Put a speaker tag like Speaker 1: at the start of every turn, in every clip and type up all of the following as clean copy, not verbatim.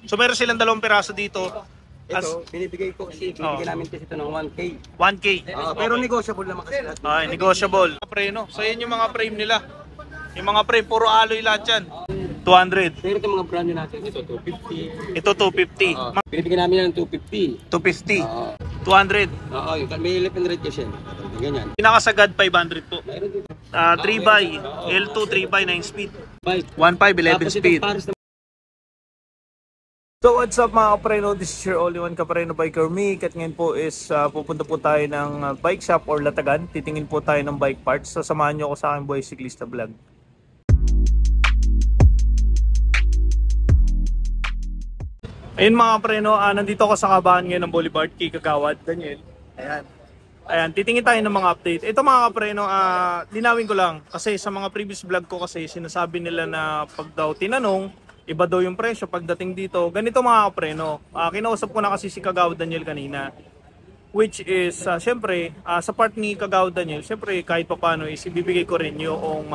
Speaker 1: So meron silang 2 piraso dito.
Speaker 2: Ito, binibigay namin kasi ito ng 1K.
Speaker 1: 1K.
Speaker 2: Pero negotiable naman kasi lahat.
Speaker 1: Ay, negotiable. Preno. So yan yung mga frame nila. Yung mga frame, puro alloy lahat yan. 200.
Speaker 2: Pero itong mga brand new natin, ito 250.
Speaker 1: Ito 250.
Speaker 2: Binibigyan namin yan ng 250.
Speaker 1: 250. 200.
Speaker 2: Oo, may 1100 kasi. Ganyan.
Speaker 1: Pinakasagad 500 po.
Speaker 2: Mayroon dito.
Speaker 1: 3x, L2 3x 9 speed.
Speaker 2: Bike.
Speaker 1: 1.5 11 speed.
Speaker 2: Paris na.
Speaker 1: So what's up mga kapreno, this is your only one kapreno biker me. At ngayon po is pupunta po tayo ng bike shop or latagan. Titingin po tayo ng bike parts. Sasamahan nyo ako sa aking Boy Siklista Vlog. Ayun mga kapreno, nandito ako sa kabahan ngayon ng Boulevard Key Kagawad, Daniel. Ayan, titingin tayo ng mga update. Ito mga kapreno, linawin ko lang. Kasi sa mga previous vlog ko kasi sinasabi nila na pag daw tinanong, iba daw yung presyo pagdating dito. Ganito mga kapreno, kinausap ko na kasi si Kagawad Daniel kanina. Which is, syempre, sa part ni Kagawad Daniel, syempre kahit pa paano is ibibigay ko rin yung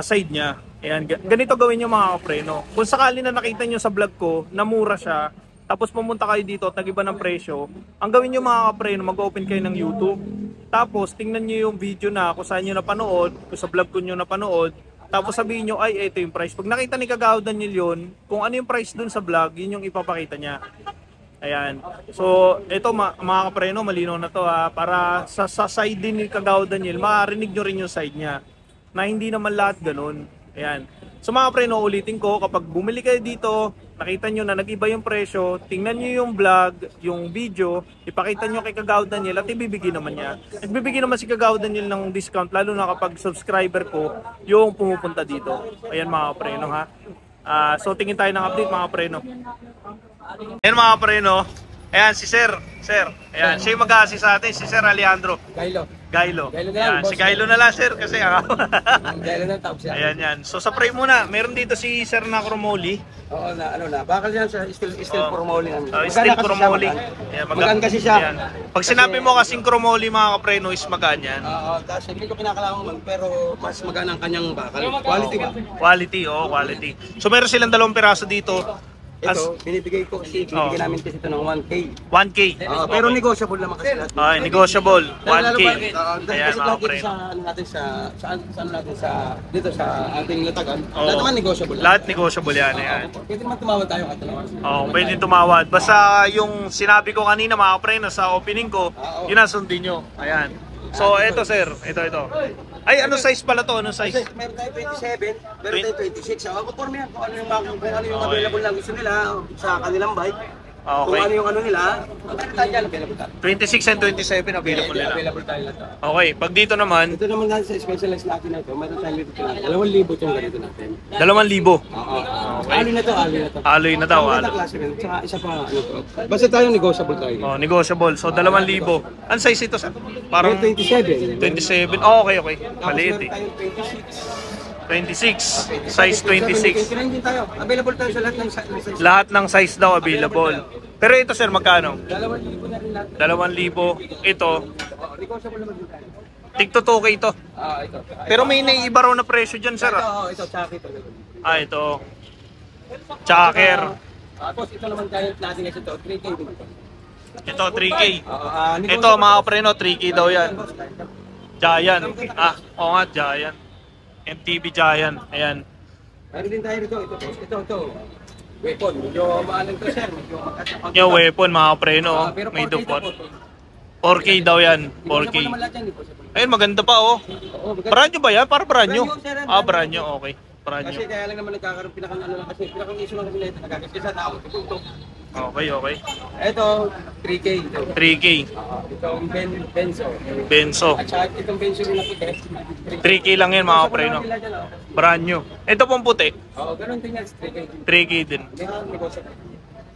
Speaker 1: side niya. Ayan, ganito gawin nyo mga kapreno. Kung sakali na nakita nyo sa vlog ko, na mura siya, tapos pumunta kayo dito at nag-iba ng presyo, ang gawin nyo mga kapreno, mag-open kayo ng YouTube. Tapos tingnan nyo yung video na kung saan nyo napanood, kung sa vlog ko nyo napanood, tapos sabihin nyo, ay, ito yung price. Pag nakita ni Kagawad Daniel yun, kung ano yung price dun sa vlog, yun yung ipapakita niya. Ayan. So, ito mga kapreno, malinaw na to ha. Para sa side din ni Kagawad Daniel, makarinig nyo rin yung side niya. Na hindi naman lahat ganun. Ayan. So mga kapreno, ulitin ko, kapag bumili kayo dito, nakita nyo na nag-iba yung presyo, tingnan nyo yung vlog, yung video, ipakita nyo kay Kagawad Daniel at ibibigay naman niya. Nagbibigay naman si Kagawad Daniel ng discount, lalo na kapag subscriber ko yung pumupunta dito. Ayan mga kapreno ha. So tingin tayo ng update mga kapreno. Ayan mga kapreno. Ayan si Sir. Ayan, siya yung mag-assist sa atin, si Sir Alejandro. Gailo. Ayan, si Gailo na lang sir kasi
Speaker 2: Gailo na tawag siya.
Speaker 1: Ayan yan. So sa frame muna, meron dito si Sir na Chromoli.
Speaker 2: Oo na, bakal yan sa steel Chromoli namin.
Speaker 1: Steel Chromoli.
Speaker 2: Magaan kasi siya.
Speaker 1: Ayan. Pag sinabi mo kasing Chromoli mga kapreno is magaan yan.
Speaker 2: Oo, kasi hindi ko kinakailangan man, pero mas magaan ang kanyang bakal. Quality ba?
Speaker 1: Quality. So meron silang 2 piraso dito.
Speaker 2: Ito, binibigay namin kasi ito ng 1K.
Speaker 1: 1K.
Speaker 2: Pero negotiable naman kasi lahat.
Speaker 1: Ay, negotiable. 1K. Ayan mga kapreno.
Speaker 2: Dito sa ating latagan. Lahat naman negotiable.
Speaker 1: Lahat negotiable yan. Ayan.
Speaker 2: Pwede naman tumawad tayo kahit naman.
Speaker 1: Pwede tumawad. Basta yung sinabi ko kanina mga kapreno sa opening ko, yun ang sundin nyo. Ayan. So ito sir, ito. Ay, ano size pala to? Ano size?
Speaker 2: Meron tayo 27, meron tayo 26. Conforme yan kung ano yung available na gusto nila sa kanilang bike.
Speaker 1: Okay.
Speaker 2: Kung ano yung ano nila, tayo dyan available tayo.
Speaker 1: 26 and 27 available nila.
Speaker 2: Available tayo lahat.
Speaker 1: Okay, pag dito naman,
Speaker 2: Ito naman sa specialized natin na ito, meron tayong dito na 2,000 itong ganito natin.
Speaker 1: 2,000.
Speaker 2: Alloy na to.
Speaker 1: Alloy na daw.
Speaker 2: Ang klase rin. Tsaka isa pa, ano to. Basta tayo negotiable tayo.
Speaker 1: Negotiable. So 2,000. Ang size ito sir? Parang
Speaker 2: 27.
Speaker 1: 27. Okay. Maliit eh.
Speaker 2: Meron tayong
Speaker 1: 26. Size 26.
Speaker 2: din tayo. Available tayo sa lahat ng size.
Speaker 1: Lahat ng size daw available. Pero ito sir, magkano?
Speaker 2: 2,000 na rin lahat.
Speaker 1: 2,000. Ito,
Speaker 2: Negotiable naman din tayo.
Speaker 1: tigto 2K ito.
Speaker 2: Ito.
Speaker 1: Pero may naiiba raw na presyo dyan sir.
Speaker 2: Ito, tsaka ito.
Speaker 1: Ito. Chakir.
Speaker 2: Tapos ito naman tayo natin ito, 3K din ito.
Speaker 1: Ito 3K. Ito mga kapreno, 3K daw yan. Giant. Oo nga, Giant. MTB Giant. Ayan.
Speaker 2: Meron din tayo dito. Ito. Weapon. Medyo maalang to sir. Medyo mataas.
Speaker 1: Yung weapon mga kapreno. May dupot. 4K daw yan. 4K. Ayun, maganda pa oh. Brand new ba yan? Para brand new. Brand new. Okay. Brand new.
Speaker 2: Kasi kaya lang naman nagkakaroon pinakang ano lang kasi pinakang issue lang kasi nito nagkakaroon sa tao.
Speaker 1: Okay.
Speaker 2: Ito 3K ito.
Speaker 1: 3K.
Speaker 2: Itong Benzo.
Speaker 1: Benzo.
Speaker 2: At saka itong Benzo rin na puti.
Speaker 1: 3K lang yan mga kapreno. Brand new. Ito pong puti.
Speaker 2: Ganun din yan. 3K.
Speaker 1: 3K din.
Speaker 2: Meron negosyo.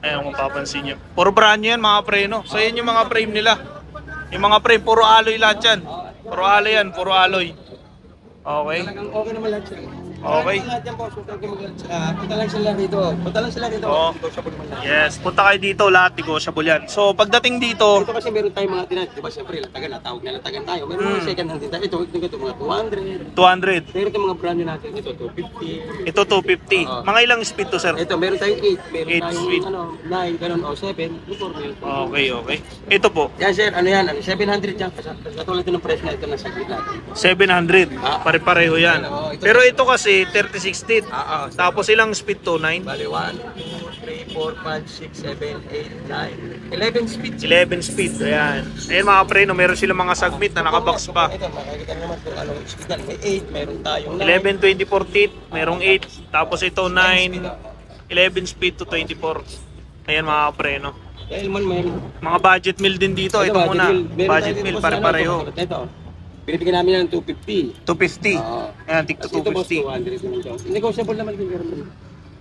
Speaker 1: Ayan kung papansin nyo. Puro brand new yan mga preno. So yan yung mga frame nila. Yung mga frame, puro alloy lahat yan. Puro alloy yan, puro alloy. Okay.
Speaker 2: Talagang okay naman lahat sila.
Speaker 1: Okay.
Speaker 2: Lahat yan, boss. Punta lang sila dito. Punta lang sila dito.
Speaker 1: Oo.
Speaker 2: Negotiable man lang.
Speaker 1: Yes, punta kayo dito, lahat negotiable yan. So, pagdating dito,
Speaker 2: Ito kasi meron tayong mga tinan. Diba siyempre, latagan, natawag na latagan tayo. Meron mga second hand din tayo. Ito mga 200.
Speaker 1: 200.
Speaker 2: Meron tayong mga brand new natin. Ito, 250.
Speaker 1: Ito 250.
Speaker 2: Oo.
Speaker 1: Mga ilang speed to, sir?
Speaker 2: Ito, meron tayong 8. Meron
Speaker 1: Eight
Speaker 2: tayong
Speaker 1: speed.
Speaker 2: 9, ganun, o 7.
Speaker 1: Okay, okay. Ito po,
Speaker 2: Yan, sir. Ano yan? 700 yan. Katulad ito ng price na ito na sa gitna.
Speaker 1: 700. Pare-pareho yan.
Speaker 2: Oo, ito.
Speaker 1: Pero ito kasi 36 teeth.
Speaker 2: Oo.
Speaker 1: Tapos ilang speed to? 9?
Speaker 2: Bali, 1, 2, 3, 4, 5, 6, 7, 8, 9. 11 speed.
Speaker 1: 11 speed. Ayan. Ayan mga preno, meron silang mga submit na nakabox pa.
Speaker 2: Ito, makikita naman kung anong speed yan. May 8, meron tayong 9.
Speaker 1: 11, 24 teeth. Merong 8. Tapos ito 9. 11 speed to 24. Ayan mga preno.
Speaker 2: Dahil man may...
Speaker 1: Mga budget meal din dito. Ito muna. Budget meal pare-pareho.
Speaker 2: Ito, binibigyan namin yan ng 250.
Speaker 1: 250.
Speaker 2: Oo.
Speaker 1: Ayan, tig to
Speaker 2: Kasi ito, boss,
Speaker 1: 250.
Speaker 2: 200 naman ito. Negotiable naman din.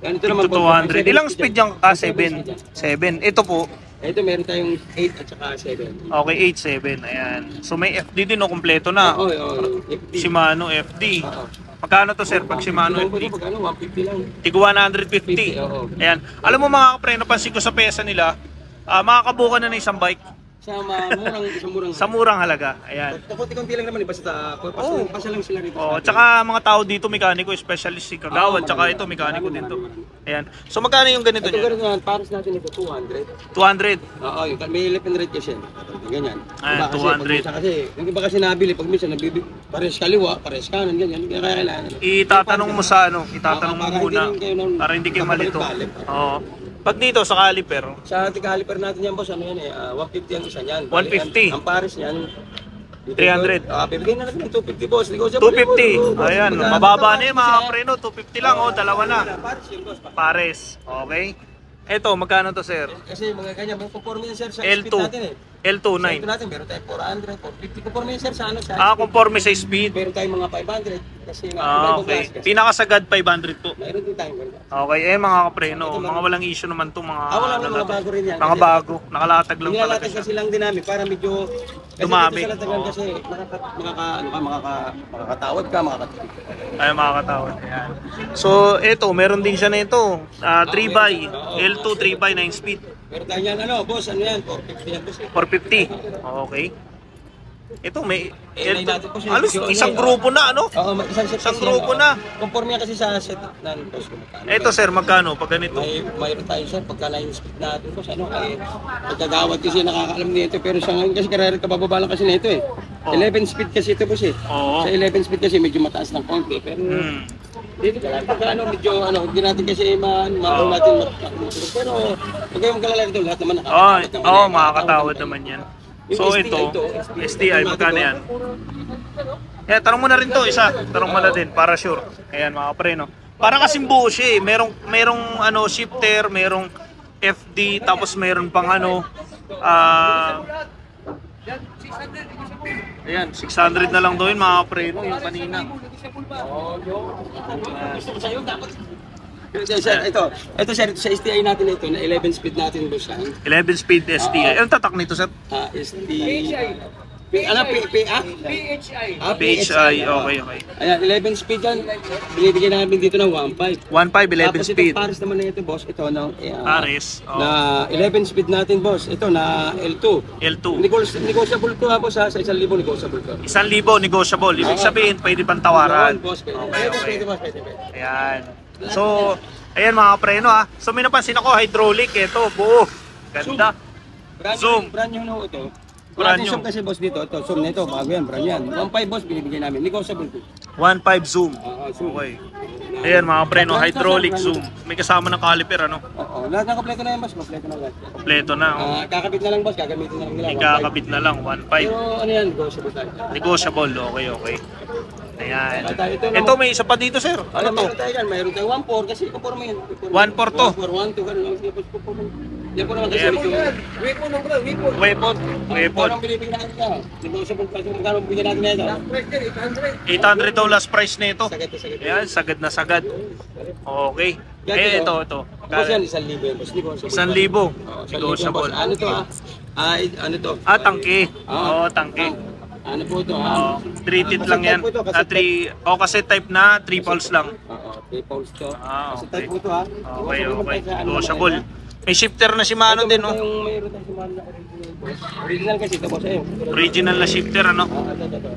Speaker 2: Yan, ito
Speaker 1: Tig
Speaker 2: naman,
Speaker 1: to
Speaker 2: boss,
Speaker 1: 200.
Speaker 2: 7
Speaker 1: Ilang
Speaker 2: speed
Speaker 1: speed
Speaker 2: yan.
Speaker 1: yung 7? 7. Ito po.
Speaker 2: Ito, meron tayong 8 at saka 7.
Speaker 1: Okay, 8, 7. Ayan. So may FD din, no? Kompleto na.
Speaker 2: Oo, oo. FD.
Speaker 1: Shimano FD.
Speaker 2: Oo.
Speaker 1: Magkano to, sir, pag Shimano
Speaker 2: Ito,
Speaker 1: FD?
Speaker 2: pag ano, 150 lang.
Speaker 1: Tig 150.
Speaker 2: Oo.
Speaker 1: Ayan. Alam mo mga kapre, napansin ko sa pesa nila, makakabuka na ng isang bike
Speaker 2: Sa murang...
Speaker 1: sa murang halaga. Ayan.
Speaker 2: Konti-konti lang naman, basta
Speaker 1: Oo.
Speaker 2: pasa lang sila rito.
Speaker 1: Oh, tsaka mga tao dito mekaniko, specialist si Kagawad, tsaka ito mekaniko din to. Ayan. So magkano yung ganito
Speaker 2: Ito
Speaker 1: niya?
Speaker 2: ganun naman, pares natin ito, 200.
Speaker 1: 200.
Speaker 2: Oo, yung may lipin rate kasi. Ganyan.
Speaker 1: Ayan,
Speaker 2: Iba kasi,
Speaker 1: 200.
Speaker 2: pag minsan kasi, yung iba kasi nabili, pag minsan nabibig, pares kaliwa, pares kanan, ganyan. Kaya kailangan.
Speaker 1: Itatanong mo sa ano, itatanong mo
Speaker 2: Para
Speaker 1: muna
Speaker 2: hindi rin kayo nung-
Speaker 1: para hindi kayo malito.
Speaker 2: Balik-balik.
Speaker 1: Oo. Pag dito sa caliper,
Speaker 2: Sa tika-caliper natin yan, boss, ano yan 150 ang isa niyan.
Speaker 1: 150.
Speaker 2: Ang pares niyan,
Speaker 1: 300.
Speaker 2: Bibigyan na natin ng 250, boss. Negotiable yun,
Speaker 1: 250.
Speaker 2: boss.
Speaker 1: Ayan,
Speaker 2: Magkano
Speaker 1: mababa na yun mga
Speaker 2: siya?
Speaker 1: kapreno, 250 lang oh, dalawa na.
Speaker 2: Pares yun, boss.
Speaker 1: Pares. Okay. Ito, magkano to, sir?
Speaker 2: Kasi mga ganyan, may conforme yan, sir, sa
Speaker 1: L2.
Speaker 2: speed natin
Speaker 1: L2,
Speaker 2: Sa
Speaker 1: 9.
Speaker 2: ito natin, meron tayong 400, 450. Conforme yan, sir, sa ano, sa
Speaker 1: Ah,
Speaker 2: speed.
Speaker 1: conforme sa speed.
Speaker 2: Meron tayong mga 500. Kasi nga,
Speaker 1: Ah,
Speaker 2: ibang
Speaker 1: okay.
Speaker 2: class kasi.
Speaker 1: Pinakasagad 500 po.
Speaker 2: Mayroon din tayong ganyan.
Speaker 1: Okay, mga kapreno, mga walang issue naman to, mga
Speaker 2: Wala
Speaker 1: ano
Speaker 2: mga
Speaker 1: na to.
Speaker 2: bago rin yan.
Speaker 1: Mga
Speaker 2: Kasi-
Speaker 1: bago, nakalatag lang talaga
Speaker 2: Nilalatan
Speaker 1: siya.
Speaker 2: kasi lang din namin para medyo
Speaker 1: Dumami.
Speaker 2: Kasi dito sa latagan
Speaker 1: Oo.
Speaker 2: kasi makakatawad ka, makakatawad ka.
Speaker 1: Ay, mga katawad. Ayan. So, ito, meron din siya na ito. 3x, L2 3x 9 speed.
Speaker 2: Pero tayo yan, boss, ano yan, 450 yan, boss.
Speaker 1: 450. Okay. Ito, may
Speaker 2: Inay natin po siya.
Speaker 1: halos isang grupo na, ano?
Speaker 2: Oo, isang set
Speaker 1: Isang
Speaker 2: kasi
Speaker 1: grupo
Speaker 2: yan.
Speaker 1: na.
Speaker 2: Conforme yan kasi sa set ng boss ko.
Speaker 1: Ito, sir, magkano pag ganito?
Speaker 2: Mayroon tayo sir, pagka na-in speed natin boss, pagkagawad kasi nakakaalam nito, pero sa ngayon kasi karera kabababa lang kasi nito eh.
Speaker 1: Oo.
Speaker 2: 11 speed kasi ito boss eh.
Speaker 1: Oo.
Speaker 2: Sa 11 speed kasi medyo mataas ng konti, pero
Speaker 1: Hmm.
Speaker 2: dito ka lang pagka medyo hindi natin kasi maano natin pero pag yung galala dito lahat naman
Speaker 1: Makakatawad naman yan. So, ito, STI, magkano yan? Tanong mo na rin to, isa. Tanong mo na din, para sure. Ayan, mga pre, no? Para kasing buo siya eh. Merong ano, shifter, merong FD, tapos meron pang ano, ayan, 600 na lang doon mga pre, no? Yung kanina.
Speaker 2: Ito sir, sa STI natin ito na 11 speed natin boss yan.
Speaker 1: 11 speed STI. Anong tatak nito, sir?
Speaker 2: STI. Ano, PHI?
Speaker 1: PHI, okay.
Speaker 2: Ayan, 11 speed yan. Binibigyan namin dito ng 1.5.
Speaker 1: 1.5, 11
Speaker 2: Tapos
Speaker 1: speed.
Speaker 2: itong pares naman na ito, boss. Ito,
Speaker 1: Pares.
Speaker 2: na 11 speed natin, boss. Ito, na L2.
Speaker 1: L2.
Speaker 2: Negotiable to ha, boss, ha? Sa 1,000 negotiable to.
Speaker 1: 1,000 negotiable. Ibig sabihin, pwede pang tawaran.
Speaker 2: Yun, boss.
Speaker 1: Okay.
Speaker 2: Pwede, boss. Pwede.
Speaker 1: Ayan. So, ayan mga preno ha. So, may napansin ako, hydraulic. Ito, buo. Ganda. Zoom.
Speaker 2: Brand new no ito.
Speaker 1: Brand
Speaker 2: Brand
Speaker 1: new.
Speaker 2: Zoom kasi, boss, dito. Ito, zoom na ito. Bago yan, brand yan. 1.5, boss, binibigyan namin. Negotiable to.
Speaker 1: 1.5 zoom.
Speaker 2: Zoom.
Speaker 1: Okay. Ayan mga preno, hydraulic zoom. May kasama ng caliper, ano?
Speaker 2: Oo, lahat ng kompleto na yan, boss. Kompleto na lahat.
Speaker 1: Kompleto na. Oh.
Speaker 2: Kakabit na lang, boss. Gagamitin na lang nila. 1.5.
Speaker 1: Ikakabit na lang, 1.5.
Speaker 2: Pero ano yan, negotiable tayo.
Speaker 1: Negotiable, okay. Ayan.
Speaker 2: Ito naman.
Speaker 1: Ito, may isa pa dito, sir. Ano to?
Speaker 2: Meron tayo yan, mayroon tayo 1.4 kasi conforme yan.
Speaker 1: 1.4 to?
Speaker 2: 1.4, 1.2, ganun lang. Yan po naman kasi
Speaker 1: Ayan.
Speaker 2: medyo...
Speaker 1: Weapon.
Speaker 2: Anong binibigyan natin ka? Negotiable pa ito. Magkano bigyan natin na ito?
Speaker 1: $800 daw last price nito.
Speaker 2: Sagad na sagad.
Speaker 1: Ayan, sagad na sagad. Okay. Ito.
Speaker 2: Tapos yan, 1,000 yan. Boss, negotiable.
Speaker 1: 1,000.
Speaker 2: Oo, 1,000
Speaker 1: Negotiable.
Speaker 2: Ano to ah? Ano to?
Speaker 1: Tangke. Oo, tangke.
Speaker 2: Ano po ito
Speaker 1: Oo.
Speaker 2: ah?
Speaker 1: 3 teeth lang yan.
Speaker 2: Cassette po ito, cassette
Speaker 1: 3, cassette type na 3 pulse lang.
Speaker 2: Oo, 3 poles to.
Speaker 1: Ah,
Speaker 2: Kasi
Speaker 1: okay.
Speaker 2: type po ito ha.
Speaker 1: Okay,
Speaker 2: Negotiable
Speaker 1: okay.
Speaker 2: tayo sa ano
Speaker 1: Negotiable.
Speaker 2: naman,
Speaker 1: May shifter na si Mano din, no?
Speaker 2: Yung mayroon tayo si Mano na original boss. Original kasi ito boss ayun.
Speaker 1: Original na shifter, ano?
Speaker 2: Ito.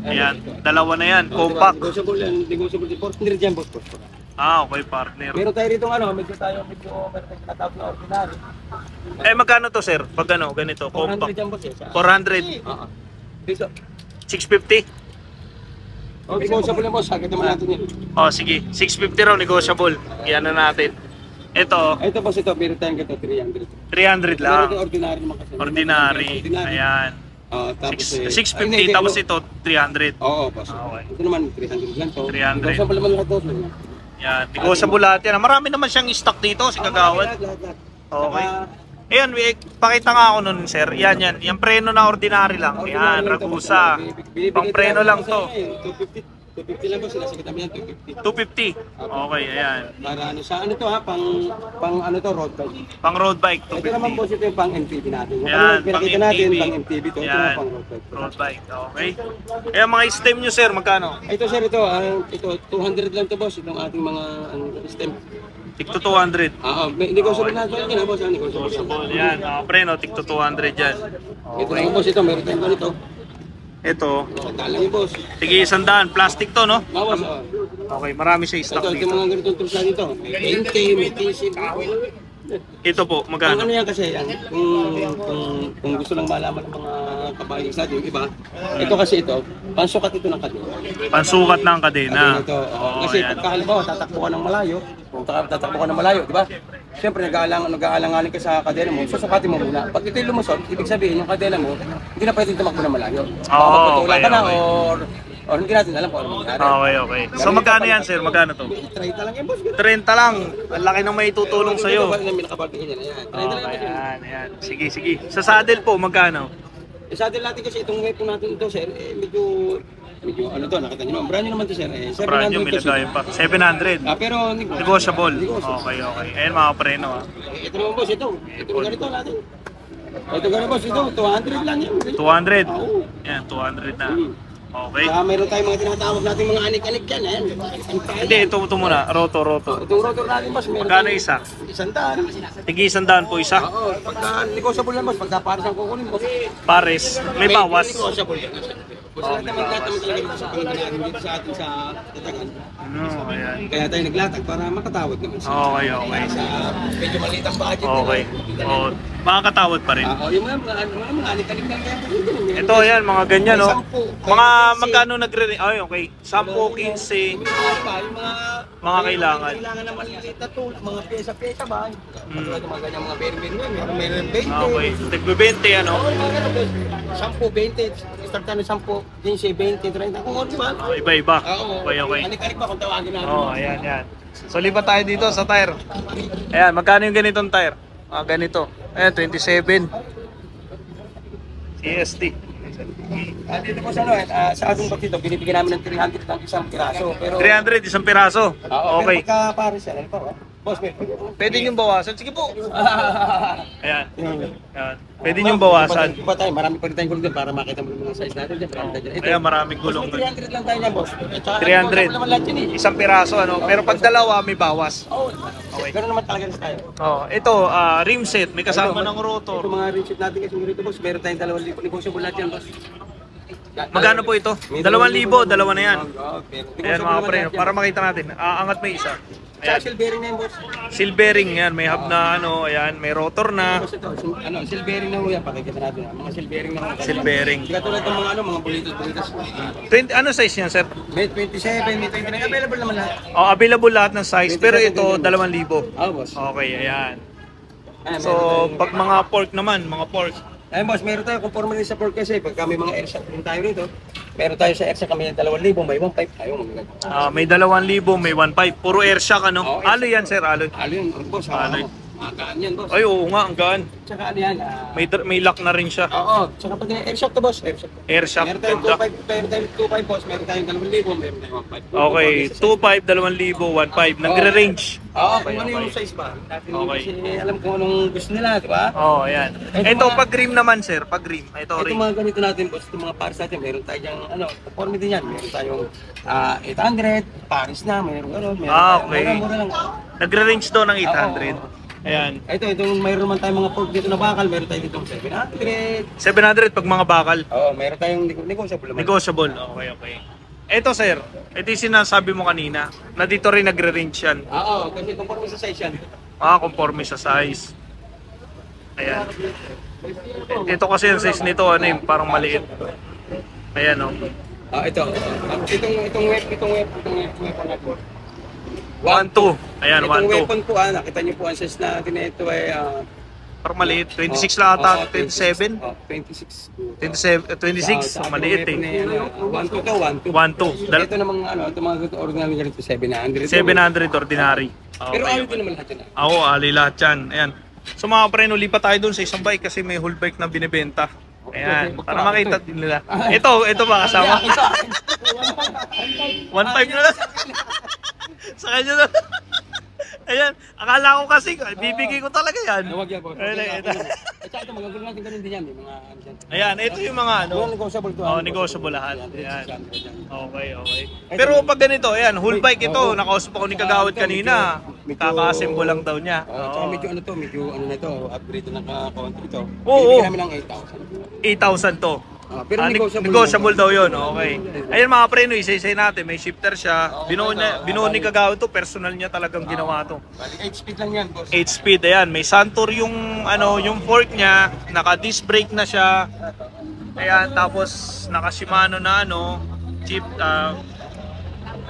Speaker 1: Ayan, dalawa na yan, compact.
Speaker 2: Negotiable yan, negotiable din. 400 dyan boss.
Speaker 1: Ah, okay, partner.
Speaker 2: Meron tayo rito medyo meron tayo tinatawag na ordinary.
Speaker 1: Eh, magkano to, sir? Pag ano, ganito,
Speaker 2: 400
Speaker 1: compact.
Speaker 2: dyan boss eh.
Speaker 1: 400.
Speaker 2: Oo. Dito.
Speaker 1: 650?
Speaker 2: Oh, negotiable yan boss. Sagad naman natin yan.
Speaker 1: Oh, sige. 650 raw, negotiable. Iyan na natin. Ito,
Speaker 2: Ito boss, meron tayong ganito 300.
Speaker 1: 300
Speaker 2: Meron
Speaker 1: lang.
Speaker 2: tayong ordinary naman kasi.
Speaker 1: Ordinary. Ayan.
Speaker 2: Tapos
Speaker 1: 650, tapos ito, 300.
Speaker 2: Oo, boss.
Speaker 1: Okay.
Speaker 2: Ito naman 300 lang to.
Speaker 1: 300.
Speaker 2: Negotiable naman lahat boss.
Speaker 1: Yan, negotiable lahat yan. Marami naman siyang stock dito, si Kagawad.
Speaker 2: Lahat.
Speaker 1: Okay. Ayan, pakita nga ako nun, sir. Yan. Yung preno na ordinary lang. Yan, Ragusa. Pang preno lang to.
Speaker 2: 250 lang po, sinasagot namin yan, 250.
Speaker 1: 250. Okay, ayan.
Speaker 2: Para ano sa ano to ha, pang ano to, road bike.
Speaker 1: Pang road bike,
Speaker 2: Ito naman po
Speaker 1: 250.
Speaker 2: ito yung pang MTB natin. Yung
Speaker 1: Yan,
Speaker 2: kanina
Speaker 1: pang
Speaker 2: pinakita natin,
Speaker 1: MTB.
Speaker 2: pang MTB to. Ito
Speaker 1: Yan.
Speaker 2: naman pang road bike.
Speaker 1: Road bike, okay. Ayan, mga stem nyo, sir, magkano?
Speaker 2: Ito sir, ito 200 lang to boss, itong ating mga system.
Speaker 1: Tigto 200.
Speaker 2: Hindi ko sabihin natin yun boss, hindi ko sabihin.
Speaker 1: Yan, preno, tigto 200 yan.
Speaker 2: Ito lang boss, ito meron tayong ganito.
Speaker 1: Ito,
Speaker 2: Talang yung boss.
Speaker 1: tigi 100, plastic to, no?
Speaker 2: Bawas
Speaker 1: Okay, marami siya stock
Speaker 2: Ito
Speaker 1: dito.
Speaker 2: mga ganitong tools na dito. May 20, may TC,
Speaker 1: Ito po,
Speaker 2: Ang
Speaker 1: magkano?
Speaker 2: ano yan kasi, kung gusto lang malaman ng mga kabayan sa atin, yung iba, ito kasi pansukat ito ng kadena.
Speaker 1: Pansukat ng kadena.
Speaker 2: Ito,
Speaker 1: Oo,
Speaker 2: kasi
Speaker 1: yan.
Speaker 2: pagka halimbawa, tatakbo ka ng malayo, kung tatakbo ka ng malayo, di ba? Siyempre, nag-aalanganin ka sa kadena mo, susukatin mo muna. Pag ito'y lumusot, ibig sabihin, yung kadena mo, hindi na pwedeng tumakbo ng malayo. Baka magpatulang ka na,
Speaker 1: okay.
Speaker 2: or hindi natin alam kung ano mangyari.
Speaker 1: Okay. So magkano yan, sir? Magkano to?
Speaker 2: 30 lang yan, boss.
Speaker 1: 30 lang. Ang laki ng may tutulong sa'yo.
Speaker 2: Ito, may nakabaltiin yan. Ayan. 30 lang
Speaker 1: Okay,
Speaker 2: yan.
Speaker 1: yan. Sige. Sa saddle po, magkano?
Speaker 2: Sa atin natin kasi itong weapon natin ito, sir, medyo ano to, nakita nyo naman. Brand new naman to, sir. 700
Speaker 1: Brand new, may
Speaker 2: pesos.
Speaker 1: lagayan pa. 700.
Speaker 2: Pero
Speaker 1: Negotiable. Okay. Ayan mga preno.
Speaker 2: Ito naman, boss, ito. Ito ganito natin. Ito ganito, boss, ito. 200 lang yan.
Speaker 1: 200.
Speaker 2: Oo.
Speaker 1: Yan, 200 na. Okay.
Speaker 2: Saka mayroon tayong mga tinatawag natin mga anik-anik yan. Ayan.
Speaker 1: Hindi, ito muna. Roto.
Speaker 2: Itong rotor natin, boss, meron
Speaker 1: Magkano
Speaker 2: tayong
Speaker 1: isa?
Speaker 2: 100.
Speaker 1: Tigi 100 po isa.
Speaker 2: Oo, pagka negotiable lang, boss, pagka para sa kukunin, boss.
Speaker 1: Pares. May bawas.
Speaker 2: Negotiable yan. Boss, lahat naman talaga dito sa pangalanan dito sa atin sa Tatagan.
Speaker 1: Ayan.
Speaker 2: Kaya tayo naglatag para makatawad naman siya.
Speaker 1: Okay.
Speaker 2: Sa medyo maliit ang budget
Speaker 1: Okay.
Speaker 2: nila.
Speaker 1: Makakatawad pa rin.
Speaker 2: Yung mga anik-anik lang kaya po dito.
Speaker 1: Ito, ayan, mga ganyan, no?
Speaker 2: 10,
Speaker 1: Mga
Speaker 2: 15.
Speaker 1: magkano nagre... Ay, okay. 10, 15.
Speaker 2: Yung
Speaker 1: Mga kailangan.
Speaker 2: Kailangan ng maliliit na tool, mga pyesa-pyesa ba? Katulad ng mga ganyan, mga bearing meron 20.
Speaker 1: Okay. Tigbe-20, ano?
Speaker 2: Oo, mga ganun, guys. 10, 20, start tayo ng 10, 15, 20, 30, kung ano ba?
Speaker 1: Iba-iba.
Speaker 2: Oo,
Speaker 1: Okay.
Speaker 2: anik-anik ba kung tawagin natin?
Speaker 1: Ayan. So, lipat tayo dito sa tire. Ayan, magkano yung ganitong tire? Ganito. Ayan, 27. CST.
Speaker 2: Dito po sa sa ating bag dito, binibigyan namin ng 300 ng isang piraso. Pero,
Speaker 1: 300, isang piraso. Okay.
Speaker 2: Pero pagka pares yan, ano pa ba? Boss,
Speaker 1: Pwede niyong bawasan. Sige po. Ayan. Pwede niyong bawasan.
Speaker 2: Iba tayo, marami pa rin tayong gulong dyan para makita mo yung mga size natin dyan.
Speaker 1: Ayan, maraming gulong.
Speaker 2: 300 lang tayo niyan, boss.
Speaker 1: 300.
Speaker 2: Naman lahat yun eh.
Speaker 1: Isang piraso, ano? Pero pag dalawa, may bawas.
Speaker 2: Oo, gano'n naman talaga tayo.
Speaker 1: Ito, rim set. May kasama ng
Speaker 2: Ito
Speaker 1: rotor.
Speaker 2: mga receipt natin kasi rito, boss. Meron tayong 2,000 negotiable lahat yan, boss.
Speaker 1: Magkano po ito? 2,000, dalawa na yan. Ayan mga pre, para makita natin. Angat may isa.
Speaker 2: Ayan.
Speaker 1: Ayan.
Speaker 2: Silvering na yan, boss.
Speaker 1: Silvering yan, may hub na ano, ayan, may rotor na.
Speaker 2: Boss, ito, silvering na ho yan. Pakikita natin. Mga silvering na ho.
Speaker 1: Silvering.
Speaker 2: Hindi katulad ng mga bulitos.
Speaker 1: 20, ano size niyan, sir?
Speaker 2: May 27, may 29. Available naman lahat.
Speaker 1: Available lahat ng size, pero ito 2,000.
Speaker 2: Boss.
Speaker 1: Okay, ayan.
Speaker 2: Ayan,
Speaker 1: So, pag mga pork naman, mga pork.
Speaker 2: ayun, boss, meron tayo conforme rin sa pork kasi pagka may mga airshot din tayo rito. Meron tayo sa airshot kami ng 2,000, may 1.5. Ayun,
Speaker 1: May 2,000, may 1.5. Puro air shock, ano?
Speaker 2: Oo,
Speaker 1: Aloy yan, sir, aloy.
Speaker 2: Alo yun, boss.
Speaker 1: Aloy.
Speaker 2: Magaan yan, boss.
Speaker 1: Ay, oo nga, ang gaan.
Speaker 2: Tsaka ano yan,
Speaker 1: May lock na rin siya.
Speaker 2: oo, tsaka pag airshock to, boss. Airshock.
Speaker 1: Air shock.
Speaker 2: Meron tayong
Speaker 1: Ganda.
Speaker 2: 2.5, boss. Meron tayong 2,000, meron tayong 1.5.
Speaker 1: Okay, 2.5, 2,000, 1.5. Nagre-range.
Speaker 2: Oo, kung ano
Speaker 1: Okay,
Speaker 2: yung
Speaker 1: okay.
Speaker 2: size ba.
Speaker 1: Okay.
Speaker 2: Kasi alam kung anong gusto nila, di ba?
Speaker 1: Oo, ayan. Ito, pag rim naman, sir. Pag rim. Ito,
Speaker 2: Ito
Speaker 1: rim.
Speaker 2: mga ganito natin, boss. Itong mga pares natin, meron tayong, conforme din yan. Meron tayong 800, pares na, meron gano'n.
Speaker 1: Okay.
Speaker 2: Mura lang.
Speaker 1: Nagre-range daw ng 800.
Speaker 2: Oo.
Speaker 1: Ayan.
Speaker 2: Itong mayroon man tayong mga pork dito na bakal, meron tayong ditong 700.
Speaker 1: 700 pag mga bakal.
Speaker 2: Oo, meron tayong negotiable naman.
Speaker 1: Negotiable. Okay, okay. Ito, sir. Ito yung sinasabi mo kanina. Na dito rin nagre-range yan.
Speaker 2: Oo, kasi conforme sa size yan.
Speaker 1: Conforme sa size. Ayan. Ito kasi yung size nito, ano yung parang maliit. Ayan, oh.
Speaker 2: Itong weapon na po.
Speaker 1: 1-2. Ayan,
Speaker 2: Itong
Speaker 1: 1-2.
Speaker 2: weapon po, nakita niyo po ang size natin na ito ay
Speaker 1: Parang maliit. 26 lang ata. 27?
Speaker 2: 26.
Speaker 1: 26. Maliit eh.
Speaker 2: 1-2 to, 1-2.
Speaker 1: 1-2.
Speaker 2: Ito namang ito mga original ganito 700.
Speaker 1: 700 ordinary.
Speaker 2: Pero
Speaker 1: Okay,
Speaker 2: ano
Speaker 1: okay.
Speaker 2: din naman lahat yan.
Speaker 1: Oo, ali lahat yan. Ayan. So mga preno, lipat tayo dun sa isang bike kasi may whole bike na binibenta. Ayan, para makita din nila. Ito ba kasama? 1.5 na lang. Sa kanya na. Ayan, akala ko kasi, bibigay ko talaga yan.
Speaker 2: Huwag yan, boss.
Speaker 1: Ayan, ito.
Speaker 2: Ito, magagawin natin ganun din yan. May mga ano dyan.
Speaker 1: Ayan, ito yung mga ano.
Speaker 2: Negotiable to.
Speaker 1: Negotiable lahat. Ayan. Okay, okay. Pero pag ganito, ayan, whole bike ito. Nakausap ako ni Kagawad kanina. Kaka-assemble lang daw niya.
Speaker 2: Tsaka medyo ano na to, upgrade na naka-konti ito.
Speaker 1: Oo.
Speaker 2: Bibigyan namin ng 8,000.
Speaker 1: 8,000 to.
Speaker 2: Pero
Speaker 1: Negotiable daw yun, okay. Ayun mga preno, isa-isa natin, may shifter siya. Binuo ni Kagawad to, personal niya talagang ginawa to.
Speaker 2: Bali 8 speed lang yan, boss.
Speaker 1: 8 speed, ayan. May Santur yung yung fork niya, naka-disc brake na siya. Ayan, tapos naka-Shimano na chip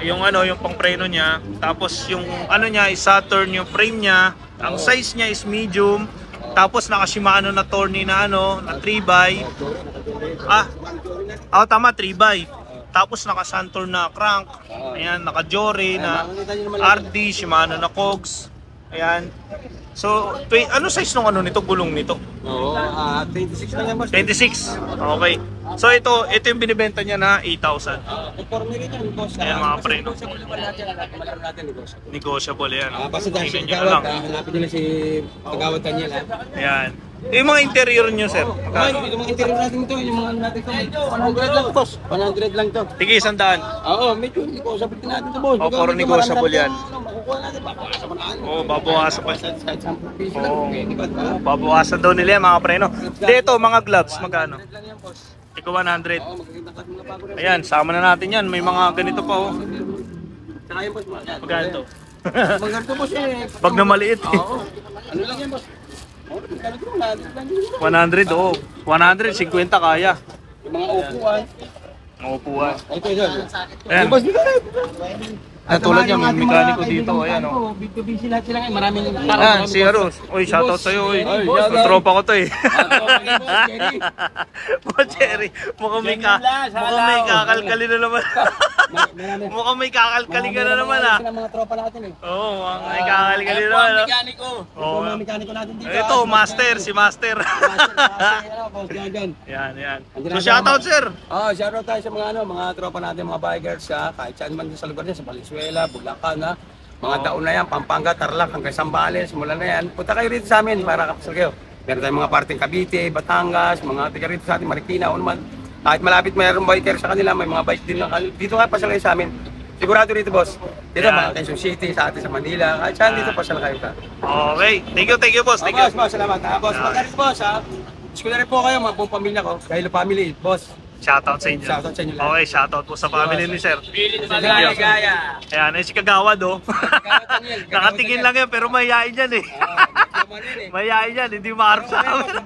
Speaker 1: yung pang preno niya. Tapos yung niya is Saturn, yung frame niya. Ang size niya is medium. Tapos naka-Shimano na Torney na na 3x. Tama, 3x. Tapos naka-Santur na crank. Ayan, naka-Jory na RD, Shimano na cogs. Ayan. So, ano size nung nito, gulong nito?
Speaker 2: Oo, 26 lang yan, boss.
Speaker 1: 26. Okay. So ito yung binibenta niya na 8,000.
Speaker 2: Conforme rin yan, boss.
Speaker 1: Ayan, mga preno.
Speaker 2: Negotiable naman natin, malaro natin negotiable.
Speaker 1: Negotiable yan.
Speaker 2: Basta dahil si
Speaker 1: Tingnan nyo na
Speaker 2: Kagawad,
Speaker 1: lang.
Speaker 2: hanapin nyo na si Kagawad Daniel.
Speaker 1: Ayan. Yung mga interior nyo, sir.
Speaker 2: Yung
Speaker 1: Magkano?
Speaker 2: mga interior natin ito, yung mga natin ito, 100 lang, boss. 100 lang to.
Speaker 1: Tige, 100.
Speaker 2: Oo, medyo negotiable din natin ito, boss.
Speaker 1: Puro negotiable yan.
Speaker 2: Makukuha natin, babawasan mo na.
Speaker 1: Oo, babawasan pa.
Speaker 2: Kahit 10 piso lang,
Speaker 1: Oo.
Speaker 2: pwede ba?
Speaker 1: Babawasan daw nila yan, mga preno. Dito, mga gloves, magkano?
Speaker 2: 100 lang yan, boss.
Speaker 1: Ikaw 100.
Speaker 2: Oo, magaganda ka mga bago na.
Speaker 1: Ayan, sama na natin yan. May mga ganito pa, oh.
Speaker 2: Saka yan, boss.
Speaker 1: Magkano to?
Speaker 2: Maganda, boss, eh.
Speaker 1: Pag na maliit, eh.
Speaker 2: Oo. Ano lang yan, boss? Oo, magkano to? 100 lang yun.
Speaker 1: 100, oh. 150 kaya.
Speaker 2: Yung mga upuan.
Speaker 1: Ang upuan.
Speaker 2: Ito, ito.
Speaker 1: Ayan.
Speaker 2: Boss, dito rin.
Speaker 1: Tulad yan, may mekaniko dito. Ayan, oh.
Speaker 2: Busy lahat sila ngayon. Maraming
Speaker 1: Ayan, si Aros. Uy, shoutout sa'yo, uy. Tropa ko to, eh. Boss Jerry, mukhang may kakalkali na naman. Mukhang may kakalkali ka na naman, ah.
Speaker 2: Sila mga tropa natin eh.
Speaker 1: Oo, mukhang may kakalkali na naman, ah.
Speaker 2: Mekaniko.
Speaker 1: Oo.
Speaker 2: Mga mekaniko natin dito.
Speaker 1: Ito, master, si master.
Speaker 2: Boss John John.
Speaker 1: Yan, yan. So, shoutout, sir.
Speaker 2: Shoutout tayo sa mga tropa natin, mga bikers, kahit saan man sa lugar niya, sa Valenzuela, Bulacan, mga Daon na yan, Pampanga, Tarlac, hanggang Zambales, mula na yan. Punta kayo rito sa amin para kapasal kayo. Meron tayong mga parting Cavite, Batangas, mga tiga rito sa atin, Marikina, o naman. Kahit malapit mayroong biker sa kanila, may mga bike din lang. Dito nga pasal kayo sa amin. Sigurado rito, boss. Dito,
Speaker 1: Yeah.
Speaker 2: mga Quezon City, sa atin sa Manila. Kahit saan dito pasal kayo ka.
Speaker 1: Okay. Thank you, boss. Thank you.
Speaker 2: Boss, salamat. Boss, magalit boss, Gusto ko na rin po kayo, mga buong pamilya ko. Dahil family, boss.
Speaker 1: Shoutout sa inyo.
Speaker 2: Shoutout sa inyo lahat.
Speaker 1: Okay, shoutout po sa family ni sir.
Speaker 2: Gaya, gaya.
Speaker 1: Ayan, si Kagawad, oh. Nakatingin lang yan, pero mayayain yan, eh. Mayayain yan, hindi maharap sa amin.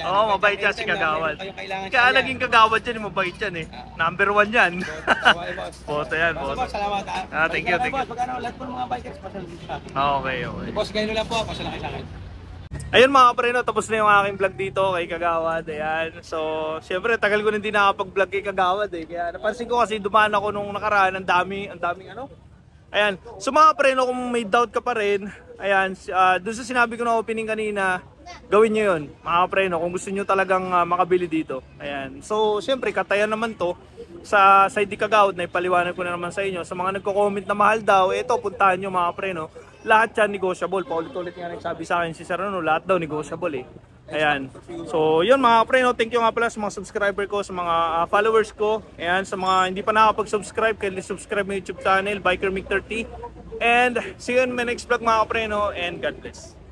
Speaker 1: Oo, mabait yan si Kagawad. Kaya naging Kagawad yan, mabait yan, eh. Number 1 yan. Boto yan, boto.
Speaker 2: Salamat,
Speaker 1: Thank you, thank you.
Speaker 2: Pagkano, lahat po ng mga bikers, pasal dito sa akin.
Speaker 1: Okay, okay.
Speaker 2: Boss, ganyan lang po, pasal na kayo sa akin.
Speaker 1: Ayun mga kapreno, tapos na yung aking vlog dito kay Kagawad. Ayan. So, syempre tagal ko na hindi nakapag-vlog kay Kagawad, eh. Kaya napansin ko kasi dumaan ako nung nakaraan, ang daming Ayan. So mga preno, kung may doubt ka pa rin, ayan, doon sa sinabi ko na opening kanina, gawin nyo yun, mga preno, kung gusto nyo talagang makabili dito. Ayan. So, syempre, katayan naman to sa side di Kagawad na ipaliwanag ko na naman sa inyo. Sa mga nagko-comment na mahal daw, ito, puntahan nyo mga preno. Lahat yan negotiable. Paulit-ulit nga nagsabi sa akin si Sir Ano, lahat daw negotiable eh. Ayan. So, yun mga preno, thank you nga pala sa mga subscriber ko, sa mga followers ko. Ayan, sa mga hindi pa nakapag-subscribe, kindly subscribe my YouTube channel, Biker Mick 30. And see you in my next vlog mga preno, and God bless.